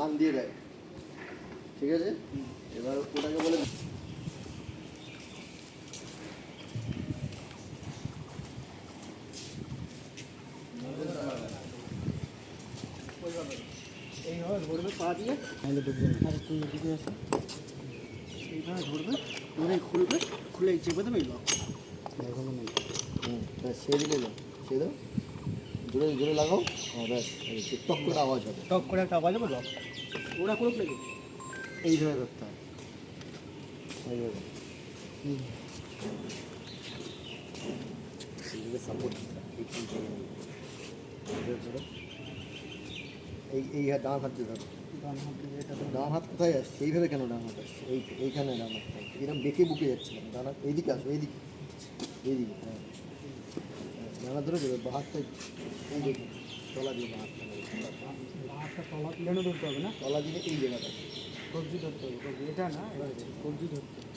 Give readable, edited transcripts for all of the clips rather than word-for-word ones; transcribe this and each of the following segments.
টান দিয়ে দেয়, ঠিক আছে? এবার ওটাকে বলে এইভাবে ধরবে পা দিয়ে, তাহলে ঢুকবে না। আর তুই এদিকে আসো, এইভাবে ধরবে, ধরে খুলবে, খুলে চেপে দেবে, লক এখনো নেই। সেদিকে যাও, সে দাও, জোরে জোরে লাগাও। হ্যাঁ ব্যাস, টক করে আওয়াজ হবে, টক করে একটা আওয়াজ হবে, লক। ওরা কোনো প্লেগে এইভাবে ধরতে হয়, এইভাবে এইভাবে সাপোর্ট এই ডান হাত দিয়ে ধরো। ডান হাত কোথায় আসছে? এইভাবে কেন ডান হাত আসছে? এইখানে ডান হাতটা এরকম বেঁকে বুকে যাচ্ছে কেন? ডান হাত এইদিকে আসো, এইদিকে, এইদিকে। হ্যাঁ, ডান হাত ধরে দেবে, বা হাতটা এই দেখুন, তলা দিয়ে বা হাতটা তলা কেন ধরতে হবে না? তলা দিয়ে এই জায়গাটা কবজি ধরতে হবে, কবজি এটা না, কবজি ধরতে হবে।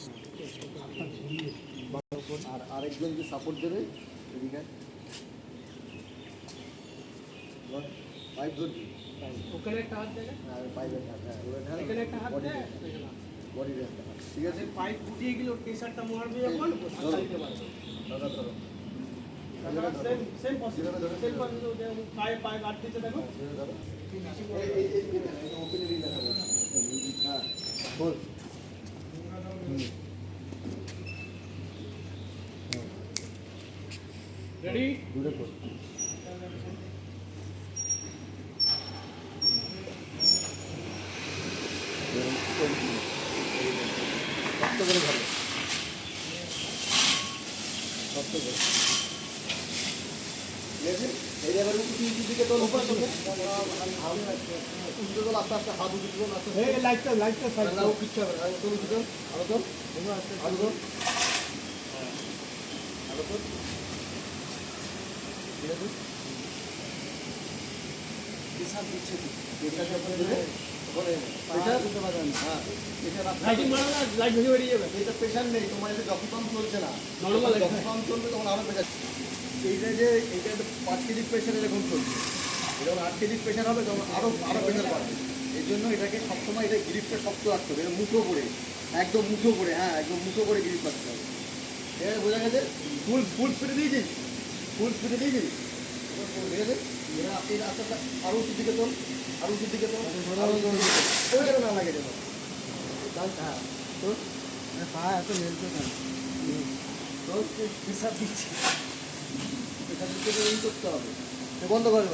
আর আরেকজন যে সাপোর্ট দেবে এদিকে, পাইপ ধরবি, ওখানে একটা হাত দেবে, আর পাইপের হাত, হ্যাঁ এখানে একটা হাত দেবে, বডির একটা হাত, ঠিক আছে? পাইপ ফুটিয়ে গেলে প্রেসারটা মারবে যখন চালিতে পারবে। দাদা ধরো, same possible, same possible, pipe pipe আট দিতে দেখো, ধরো এই ওপেন এরিয়া দেখাবো, হ্যাঁ বল। রেডি, দূরে কর। শক্ত করে ধরো, শক্ত করে, ঠিক আছে? এই এবার উঁচু দিকে তোল, উপর তোল, উঁচু তোল, আস্তে আস্তে হাত উঁচু তোল, আস্তে আস্তে লাইটটা লাইটটা সাইড দাও, কিচ্ছু হবে না, তোল উঁচু তোল, আরো তোল, আরো তোল, আরো তোল, ঠিক আছে? পেশাব দিচ্ছে, পেশাব যখন দেবে ওখানে পেশাব দিতে পারবেন, হ্যাঁ পেশাব লাইটিং মারো না, লাইট ভেঙে বেরিয়ে যাবে। এটা প্রেশার নেই, তোমার এটা যখন পাম্প চলছে না, নরমাল যখন পাম্প চলবে তখন আরো প্রেশার। এইটা যে এইটা 5 কেজি প্রেশার এরকম চলছে, যখন 8 কেজি প্রেশার হবে তখন আরো প্রেশার বাড়বে। এই জন্য এটাকে সবসময় এটা গ্রিপটা শক্ত রাখতে হবে, এটা মুঠো করে, একদম মুঠো করে, হ্যাঁ একদম মুঠো করে গ্রিপ রাখতে হবে, ঠিক আছে? বোঝা গেছে? ফুল স্পিডে দিয়েছিস, ফুল স্পিডে দিয়েছিস, ঠিক আছে? এরা এর আস্তে আস্তে আরো উঁচুর দিকে তোল, আরো উঁচুর দিকে তোল, আরো না লাগে যেন, হ্যাঁ তোর পা এত মেলতে কেন? তোর পেশাব দিচ্ছি, পেশাব দিতে করতে হবে, বন্ধ করে